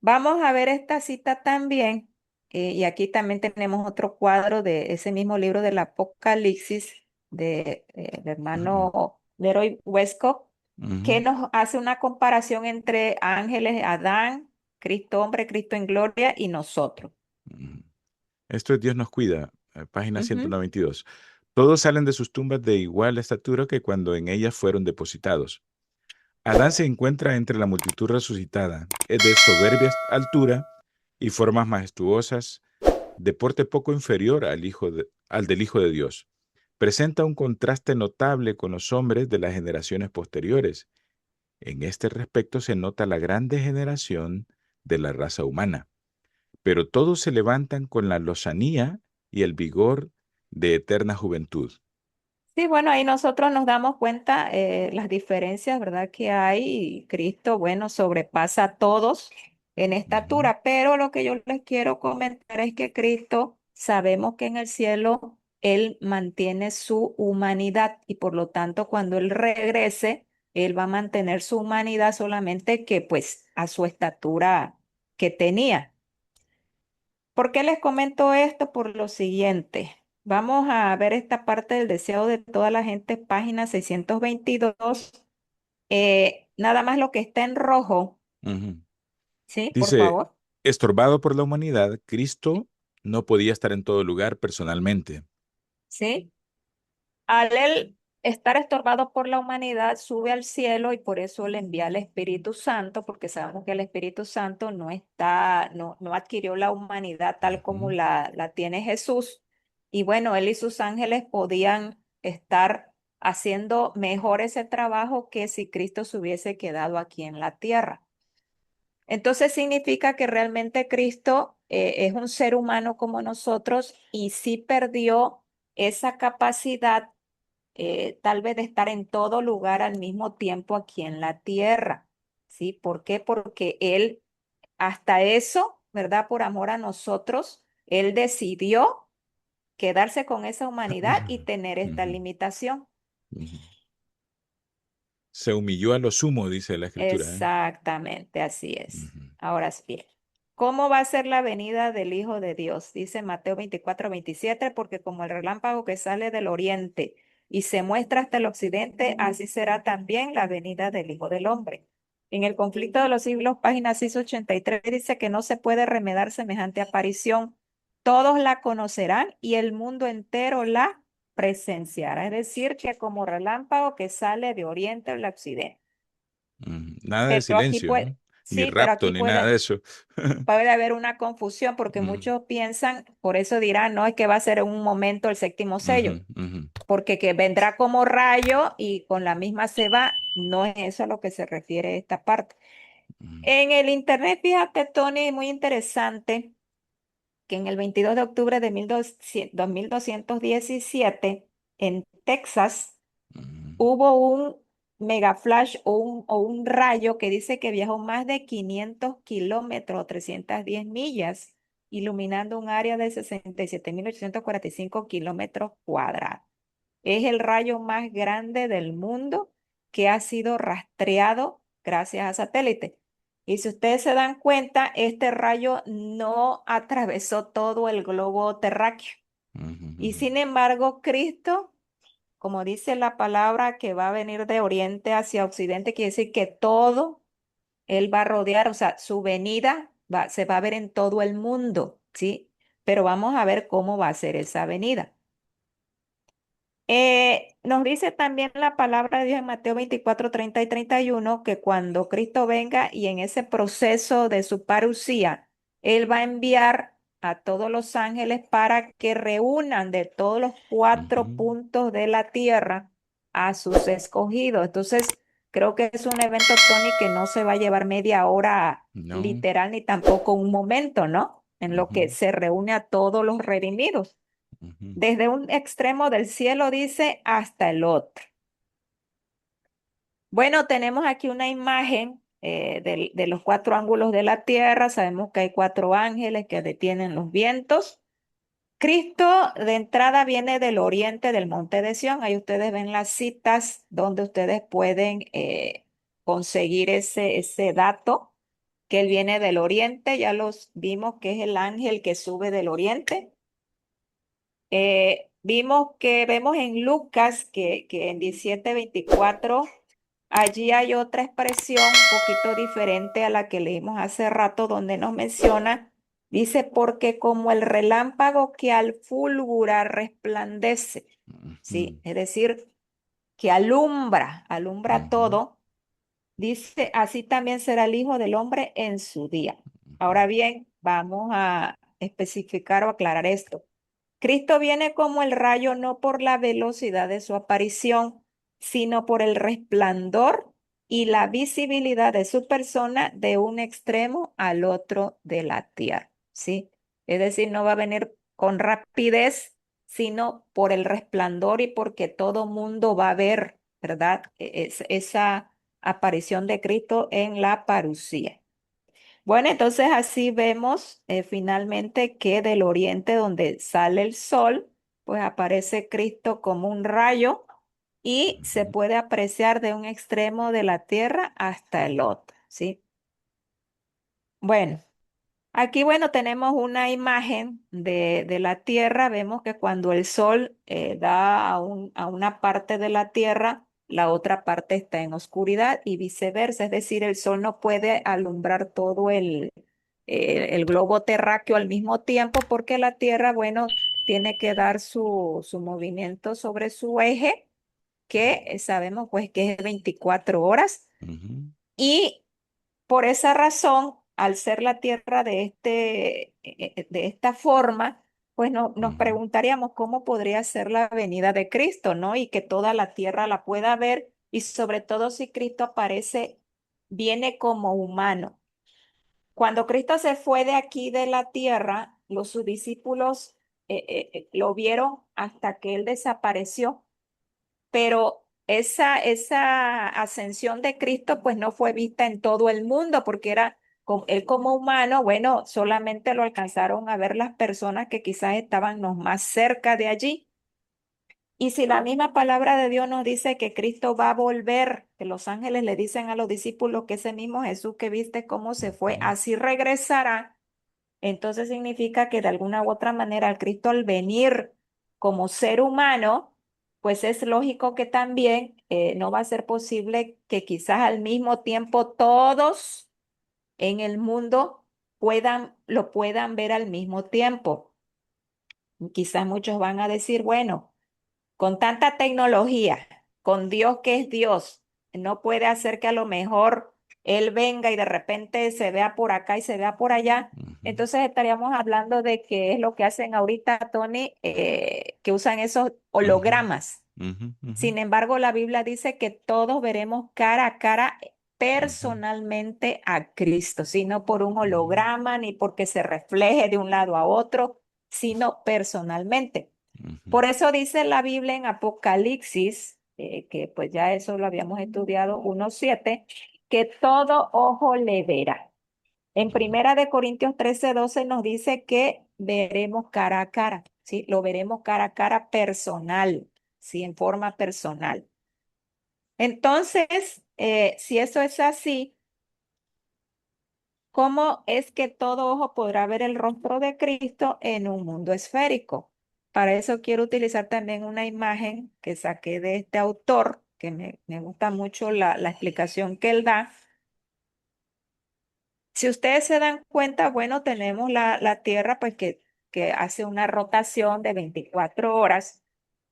vamos a ver esta cita también, y aquí también tenemos otro cuadro de ese mismo libro del Apocalipsis del ujú, hermano Leroy Westcott, que ujú, nos hace una comparación entre ángeles, Adán, Cristo hombre, Cristo en gloria y nosotros. ujú. Esto es Dios nos cuida, página Ujú. 192. Todos salen de sus tumbas de igual estatura que cuando en ellas fueron depositados. Adán se encuentra entre la multitud resucitada. Es de soberbia altura y formas majestuosas, de porte poco inferior al del Hijo de Dios. Presenta un contraste notable con los hombres de las generaciones posteriores. En este respecto se nota la gran degeneración de la raza humana, pero todos se levantan con la lozanía y el vigor de eterna juventud. Sí, bueno, ahí nosotros nos damos cuenta las diferencias, ¿verdad? Que hay. Y Cristo, bueno, sobrepasa a todos en Ujú, estatura, pero lo que yo les quiero comentar es que Cristo, sabemos que en el cielo Él mantiene su humanidad y por lo tanto cuando Él regrese, Él va a mantener su humanidad solamente que pues a su estatura que tenía. ¿Por qué les comento esto? Por lo siguiente. Vamos a ver esta parte del deseo de toda la gente, página 622. Nada más lo que está en rojo, ujú. ¿sí? Por Dice, favor. estorbado por la humanidad, Cristo no podía estar en todo lugar personalmente. ¿Sí? Al él estar estorbado por la humanidad, sube al cielo y por eso le envía al Espíritu Santo, porque sabemos que el Espíritu Santo no está, no adquirió la humanidad tal como Ujú, la tiene Jesús. Y bueno, él y sus ángeles podían estar haciendo mejor ese trabajo que si Cristo se hubiese quedado aquí en la tierra. Entonces significa que realmente Cristo es un ser humano como nosotros y sí perdió esa capacidad tal vez de estar en todo lugar al mismo tiempo aquí en la tierra. ¿Sí? ¿Por qué? Porque Él, hasta eso, ¿verdad? Por amor a nosotros, Él decidió quedarse con esa humanidad y tener esta ujú, limitación. ujú. Se humilló a lo sumo, dice la Escritura, ¿eh? Exactamente, así es. Ujú, Ahora bien, ¿cómo va a ser la venida del Hijo de Dios? Dice Mateo 24-27, porque como el relámpago que sale del oriente y se muestra hasta el occidente, así será también la venida del Hijo del Hombre. En el conflicto de los siglos, página 683, dice que no se puede remedar semejante aparición. Todos la conocerán y el mundo entero la presenciará. Es decir, que como relámpago que sale de oriente al occidente. Nada de Pero aquí silencio, puede, ¿no? Ni sí, pero rapto, aquí ni nada de puede, eso. puede haber una confusión porque Mm, muchos piensan, por eso dirán, no, es que va a ser en un momento el séptimo sello, ujú, ujú, porque que vendrá como rayo y con la misma se va, no es eso a lo que se refiere esta parte. ujú, En el internet, fíjate, Tony, muy interesante que en el 22 de octubre de 2217 en Texas, ujú, hubo un mega flash o un rayo que dice que viajó más de 500 kilómetros, 310 millas, iluminando un área de 67.845 kilómetros cuadrados. Es el rayo más grande del mundo que ha sido rastreado gracias a satélite. Y si ustedes se dan cuenta, este rayo no atravesó todo el globo terráqueo. ujú, Y ujú, sin embargo, Cristo, como dice la palabra, que va a venir de oriente hacia occidente, quiere decir que todo Él va a rodear, o sea, su venida se va a ver en todo el mundo, ¿sí? Pero vamos a ver cómo va a ser esa venida. Nos dice también la palabra de Dios en Mateo 24, 30 y 31 que cuando Cristo venga y en ese proceso de su parucía, Él va a enviar a todos los ángeles para que reúnan de todos los cuatro ujú. puntos de la tierra a sus escogidos. Entonces, creo que es un evento, Tony, que no se va a llevar media hora No. literal ni tampoco un momento, ¿no? En lo que Ujú, se reúne a todos los redimidos ujú, desde un extremo del cielo, dice, hasta el otro. Bueno, tenemos aquí una imagen de los cuatro ángulos de la tierra. Sabemos que hay cuatro ángeles que detienen los vientos. Cristo de entrada viene del oriente del monte de Sión. Ahí ustedes ven las citas donde ustedes pueden conseguir ese dato, que él viene del oriente. Ya los vimos que es el ángel que sube del oriente. Vemos en Lucas que en 17:24 allí hay otra expresión un poquito diferente a la que leímos hace rato, donde nos menciona, dice, porque como el relámpago que al fulgurar resplandece, ¿sí? ujú, Es decir, que alumbra ujú, todo, dice, así también será el Hijo del Hombre en su día. ujú, Ahora bien, vamos a especificar o aclarar esto. Cristo viene como el rayo no por la velocidad de su aparición, sino por el resplandor y la visibilidad de su persona de un extremo al otro de la tierra, ¿sí? Es decir, no va a venir con rapidez, sino por el resplandor y porque todo mundo va a ver, ¿verdad? Esa aparición de Cristo en la parucía. Bueno, entonces así vemos finalmente que del oriente donde sale el sol, pues aparece Cristo como un rayo y se ujú, puede apreciar de un extremo de la tierra hasta el otro, ¿sí? Bueno, aquí, bueno, tenemos una imagen de la tierra. Vemos que cuando el sol da a una parte de la tierra, la otra parte está en oscuridad y viceversa. Es decir, el sol no puede alumbrar todo el globo terráqueo al mismo tiempo porque la tierra, bueno, tiene que dar su movimiento sobre su eje, que sabemos pues que es 24 horas. ujú, Y por esa razón, al ser la tierra de esta forma, pues nos ujú, preguntaríamos cómo podría ser la venida de Cristo, ¿no? Y que toda la tierra la pueda ver y sobre todo si Cristo aparece, viene como humano. Cuando Cristo se fue de aquí de la tierra, sus discípulos lo vieron hasta que él desapareció, pero esa ascensión de Cristo pues no fue vista en todo el mundo porque era él como humano, bueno, solamente lo alcanzaron a ver las personas que quizás estaban nos más cerca de allí. Y si la misma palabra de Dios nos dice que Cristo va a volver, que los ángeles le dicen a los discípulos que ese mismo Jesús que viste cómo se fue, ujú, así regresará, entonces significa que de alguna u otra manera al Cristo al venir como ser humano, pues es lógico que también no va a ser posible que quizás al mismo tiempo todos en el mundo lo puedan ver al mismo tiempo. Quizás muchos van a decir, bueno, con tanta tecnología, con Dios que es Dios, no puede hacer que a lo mejor Él venga y de repente se vea por acá y se vea por allá. Ujú, Entonces estaríamos hablando de que es lo que hacen ahorita, Tony, que usan esos ujú, hologramas. ujú, ujú, Sin embargo, la Biblia dice que todos veremos cara a cara ujú, personalmente a Cristo, si no por un ujú, holograma ni porque se refleje de un lado a otro, sino personalmente. ujú, Por eso dice la Biblia en Apocalipsis, que pues ya eso lo habíamos estudiado 1:7, que todo ojo le verá. En Primera de Corintios 13:12 nos dice que veremos cara a cara, ¿sí? Lo veremos cara a cara personal, ¿sí? En forma personal. Entonces, si eso es así, ¿cómo es que todo ojo podrá ver el rostro de Cristo en un mundo esférico? Para eso quiero utilizar también una imagen que saqué de este autor, que me gusta mucho la explicación que él da. Si ustedes se dan cuenta, bueno, tenemos la Tierra pues que hace una rotación de 24 horas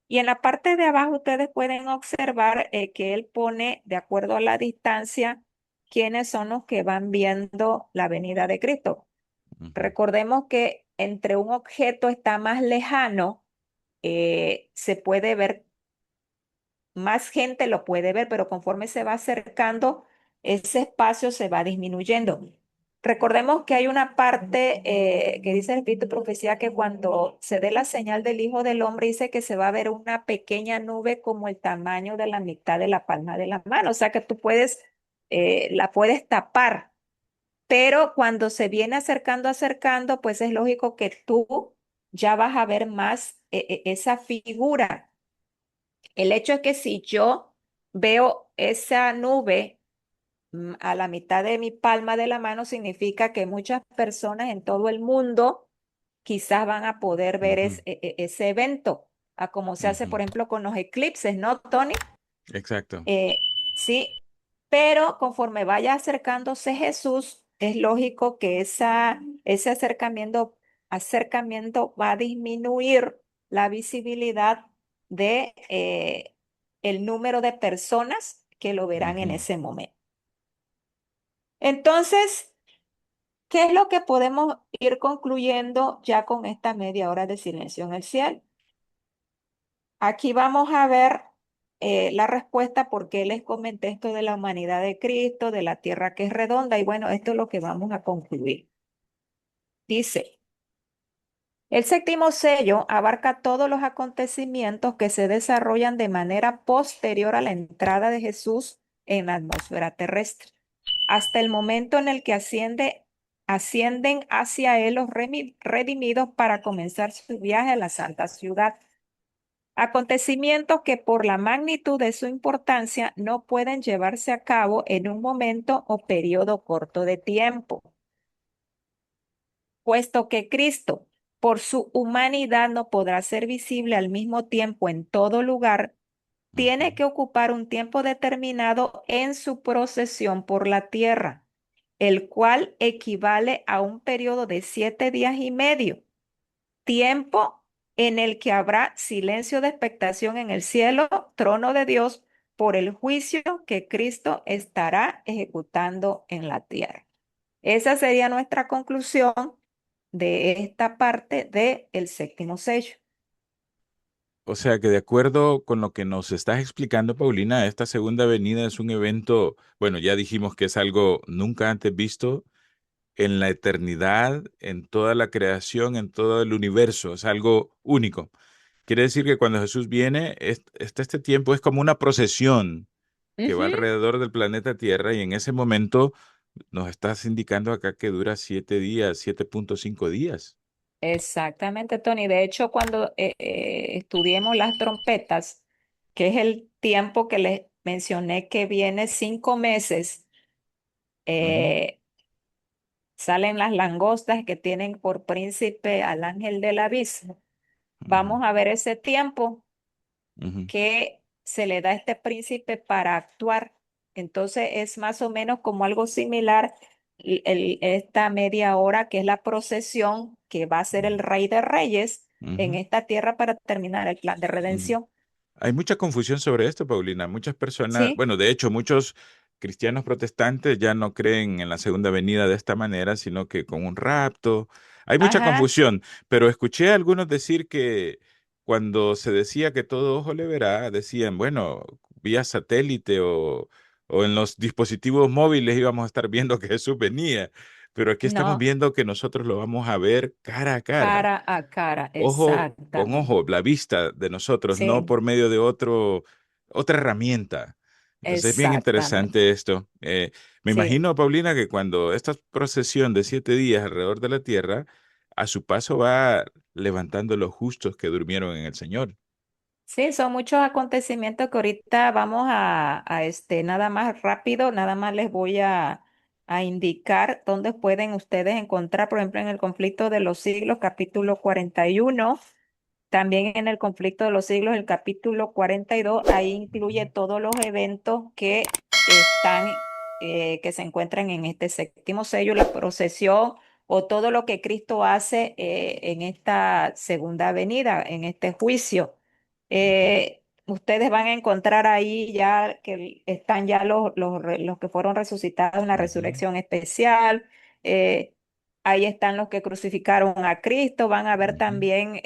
y en la parte de abajo ustedes pueden observar que él pone, de acuerdo a la distancia, quiénes son los que van viendo la venida de Cristo. ujú, Recordemos que entre un objeto está más lejano, se puede ver, más gente lo puede ver, pero conforme se va acercando, ese espacio se va disminuyendo. Recordemos que hay una parte que dice el Espíritu de Profecía que cuando se dé la señal del Hijo del Hombre dice que se va a ver una pequeña nube como el tamaño de la mitad de la palma de la mano, o sea que tú puedes, la puedes tapar, pero cuando se viene acercando, pues es lógico que tú ya vas a ver más esa figura. El hecho es que si yo veo esa nube a la mitad de mi palma de la mano, significa que muchas personas en todo el mundo quizás van a poder ver ujú, ese evento, a como se hace, ujú. por ejemplo, con los eclipses, ¿no, Tony? Exacto. Sí, pero conforme vaya acercándose Jesús, es lógico que ese acercamiento va a disminuir la visibilidad de el número de personas que lo verán en Ujú. ese momento. Entonces, ¿qué es lo que podemos ir concluyendo ya con esta media hora de silencio en el cielo? Aquí vamos a ver la respuesta porque les comenté esto de la humanidad de Cristo, de la tierra que es redonda, y bueno, esto es lo que vamos a concluir. Dice, el séptimo sello abarca todos los acontecimientos que se desarrollan de manera posterior a la entrada de Jesús en la atmósfera terrestre, hasta el momento en el que ascienden hacia él los redimidos para comenzar su viaje a la santa ciudad. Acontecimientos que por la magnitud de su importancia no pueden llevarse a cabo en un momento o periodo corto de tiempo, puesto que Cristo, por su humanidad, no podrá ser visible al mismo tiempo en todo lugar, Ujú, tiene que ocupar un tiempo determinado en su procesión por la tierra, el cual equivale a un periodo de 7 días y medio, tiempo en el que habrá silencio de expectación en el cielo, trono de Dios, por el juicio que Cristo estará ejecutando en la tierra. Esa sería nuestra conclusión de esta parte del séptimo sello. O sea que de acuerdo con lo que nos estás explicando, Paulina, esta segunda venida es un evento, bueno, ya dijimos que es algo nunca antes visto en la eternidad, en toda la creación, en todo el universo, es algo único. Quiere decir que cuando Jesús viene, este tiempo es como una procesión que va Ujú. alrededor del planeta Tierra y en ese momento nos estás indicando acá que dura 7 días, 7.5 días. Exactamente, Tony. De hecho, cuando estudiemos las trompetas, que es el tiempo que les mencioné que viene 5 meses, Ujú, eh, salen las langostas que tienen por príncipe al ángel del abismo. ujú, Vamos a ver ese tiempo Ujú, que se le da a este príncipe para actuar. Entonces es más o menos como algo similar esta media hora que es la procesión que va a ser el Rey de Reyes en ujú, esta tierra para terminar el plan de ujú. redención. Hay mucha confusión sobre esto, Paulina. Muchas personas, ¿Sí? bueno, de hecho, muchos cristianos protestantes ya no creen en la segunda venida de esta manera, sino que con un rapto. Hay mucha Ajá. confusión, pero escuché a algunos decir que cuando se decía que todo ojo le verá, decían, bueno, vía satélite o en los dispositivos móviles íbamos a estar viendo que Jesús venía, pero aquí estamos No, viendo que nosotros lo vamos a ver cara a cara, cara a cara, ojo con exactamente. ojo, la vista de nosotros, no Sí, por medio de otra herramienta. Entonces es bien exactamente. interesante esto. Me Sí. imagino, Paulina, que cuando esta procesión de 7 días alrededor de la tierra, a su paso va levantando los justos que durmieron en el Señor. Sí, son muchos acontecimientos que ahorita vamos nada más rápido, nada más les voy a indicar dónde pueden ustedes encontrar, por ejemplo, en el conflicto de los siglos, capítulo 41. También en el conflicto de los siglos, el capítulo 42, ahí incluye todos los eventos que están, que se encuentran en este séptimo sello, la procesión o todo lo que Cristo hace en esta segunda venida, en este juicio. Ustedes van a encontrar ahí ya que están ya los que fueron resucitados en la Ujú, resurrección especial. eh, Ahí están los que crucificaron a Cristo. Van a ver ujú, también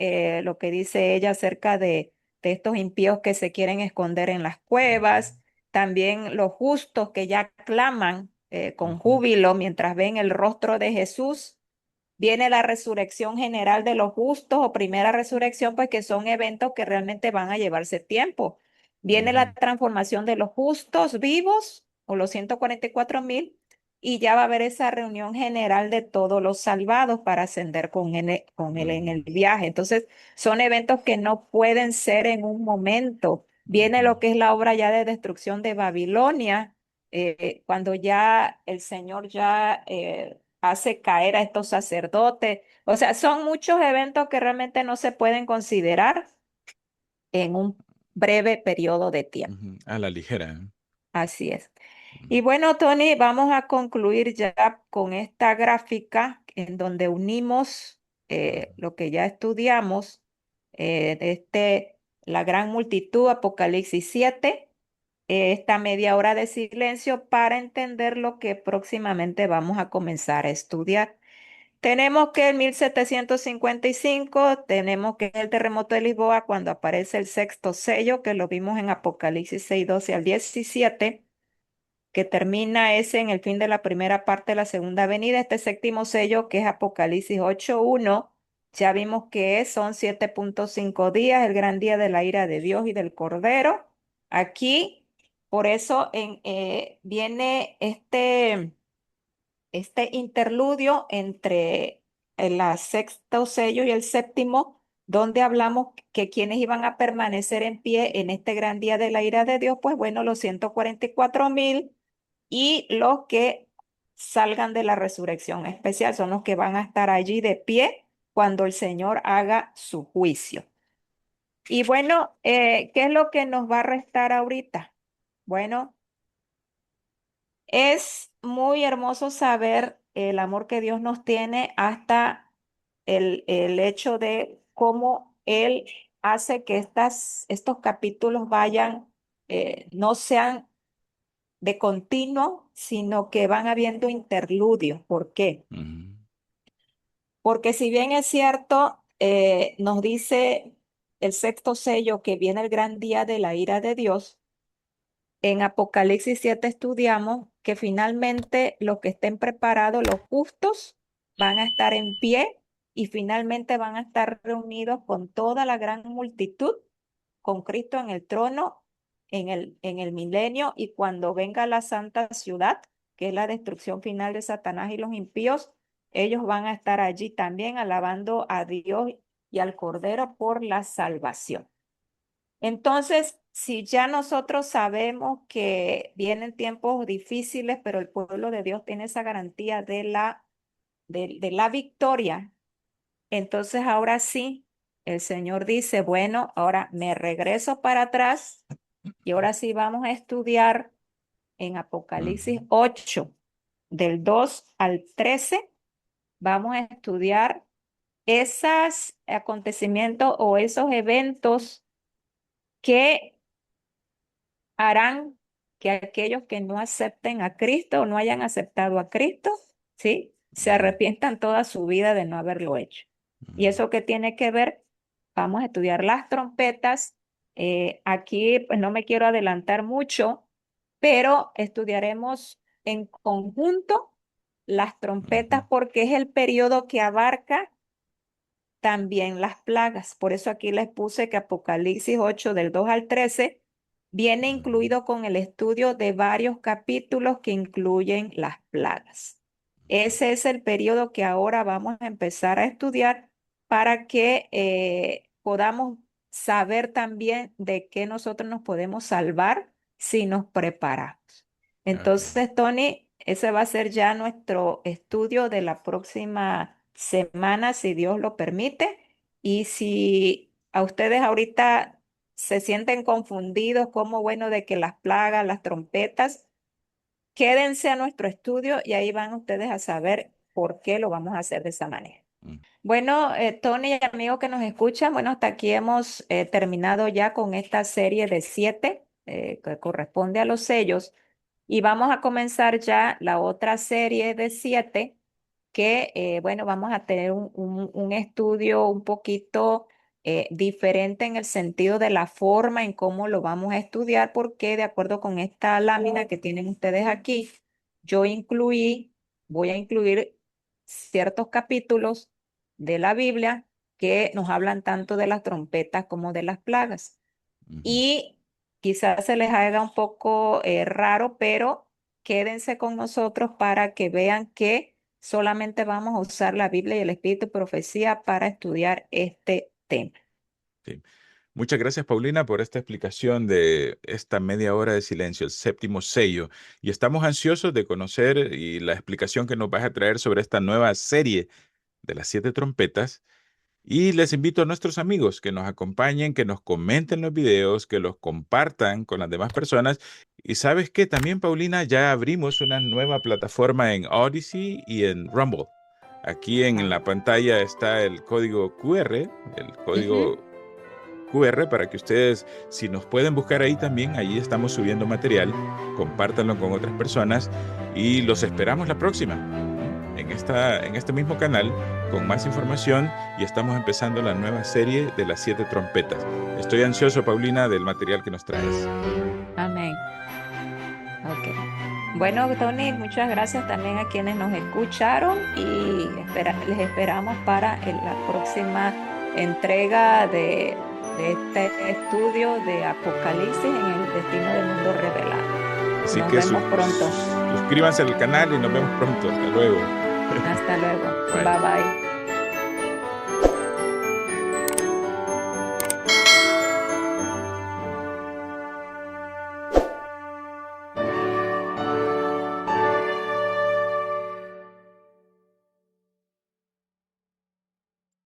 lo que dice ella acerca de estos impíos que se quieren esconder en las cuevas. También los justos que ya claman con ujú, júbilo mientras ven el rostro de Jesús. Viene la resurrección general de los justos o primera resurrección, pues que son eventos que realmente van a llevarse tiempo. Viene la ujú, transformación de los justos vivos o los 144,000 y ya va a haber esa reunión general de todos los salvados para ascender con él en el ujú, viaje. Entonces, son eventos que no pueden ser en un momento. Viene ujú, lo que es la obra ya de destrucción de Babilonia, cuando ya el Señor ya hace caer a estos sacerdotes. O sea, son muchos eventos que realmente no se pueden considerar en un breve periodo de tiempo. ujú. A la ligera. ¿Eh? Así es. Y bueno, Tony, vamos a concluir ya con esta gráfica en donde unimos lo que ya estudiamos de la gran multitud, Apocalipsis 7, esta media hora de silencio para entender lo que próximamente vamos a comenzar a estudiar. Tenemos que en 1755 tenemos que el terremoto de Lisboa cuando aparece el sexto sello, que lo vimos en Apocalipsis 6, 12 al 17, que termina ese en el fin de la primera parte de la segunda venida. Este séptimo sello, que es Apocalipsis 8:1, ya vimos que son 7.5 días, el gran día de la ira de Dios y del Cordero. Aquí, por eso viene este interludio entre el sexto sello y el séptimo, donde hablamos que quienes iban a permanecer en pie en este gran día de la ira de Dios, pues bueno, los 144,000 y los que salgan de la resurrección especial son los que van a estar allí de pie cuando el Señor haga su juicio. Y bueno, ¿qué es lo que nos va a restar ahorita? Bueno, es muy hermoso saber el amor que Dios nos tiene hasta el hecho de cómo Él hace que estos capítulos vayan, no sean de continuo, sino que van habiendo interludios. ¿Por qué? Ujú, Porque si bien es cierto, nos dice el sexto sello que viene el gran día de la ira de Dios, en Apocalipsis 7 estudiamos que finalmente los que estén preparados, los justos, van a estar en pie y finalmente van a estar reunidos con toda la gran multitud, con Cristo en el trono, en el milenio y cuando venga la santa ciudad, que es la destrucción final de Satanás y los impíos, ellos van a estar allí también alabando a Dios y al Cordero por la salvación. Entonces, si ya nosotros sabemos que vienen tiempos difíciles, pero el pueblo de Dios tiene esa garantía de la victoria, entonces ahora sí. el Señor dice, bueno, ahora me regreso para atrás y ahora sí vamos a estudiar en Apocalipsis 8, del 2 al 13, vamos a estudiar esos acontecimientos o esos eventos que harán que aquellos que no acepten a Cristo o no hayan aceptado a Cristo, ¿sí? Se arrepientan toda su vida de no haberlo hecho. ¿Y eso qué tiene que ver? Vamos a estudiar las trompetas. Aquí pues no me quiero adelantar mucho, pero estudiaremos en conjunto las trompetas porque es el periodo que abarca también las plagas. Por eso aquí les puse que Apocalipsis 8 del 2 al 13 viene incluido con el estudio de varios capítulos que incluyen las plagas. Ese es el periodo que ahora vamos a empezar a estudiar para que podamos saber también de qué nosotros nos podemos salvar si nos preparamos. Ok. Entonces, Tony, ese va a ser ya nuestro estudio de la próxima semana, si Dios lo permite. Y si a ustedes ahorita se sienten confundidos, como bueno, de que las plagas, las trompetas, quédense a nuestro estudio y ahí van ustedes a saber por qué lo vamos a hacer de esa manera. Mm. Bueno, Tony y amigos que nos escuchan, bueno, hasta aquí hemos terminado ya con esta serie de 7 que corresponde a los sellos y vamos a comenzar ya la otra serie de 7 que, bueno, vamos a tener un estudio un poquito diferente en el sentido de la forma en cómo lo vamos a estudiar, porque de acuerdo con esta lámina que tienen ustedes aquí, yo voy a incluir ciertos capítulos de la Biblia que nos hablan tanto de las trompetas como de las plagas. Ujú. Y quizás se les haga un poco raro, pero quédense con nosotros para que vean que solamente vamos a usar la Biblia y el Espíritu de Profecía para estudiar este tema. Sí. Muchas gracias, Paulina, por esta explicación de esta media hora de silencio, el séptimo sello. Y estamos ansiosos de conocer y la explicación que nos vas a traer sobre esta nueva serie de las 7 trompetas. Y les invito a nuestros amigos que nos acompañen, que nos comenten los videos, que los compartan con las demás personas. Y sabes que también, Paulina, ya abrimos una nueva plataforma en Odyssey y en Rumble. Aquí en Ah, la pantalla está el código QR, el código ujú. QR para que ustedes, si nos pueden buscar ahí también, allí estamos subiendo material, compártanlo con otras personas y los esperamos la próxima en este mismo canal con más información y estamos empezando la nueva serie de las 7 trompetas. Estoy ansioso, Paulina, del material que nos traes. Amén. Ok. Bueno, Tony, muchas gracias también a quienes nos escucharon y les esperamos para la próxima entrega de este estudio de Apocalipsis en el destino del mundo revelado. Así Nos que vemos pronto. suscríbanse al canal y nos vemos pronto. Hasta luego. Hasta luego. Bye Bye. bye.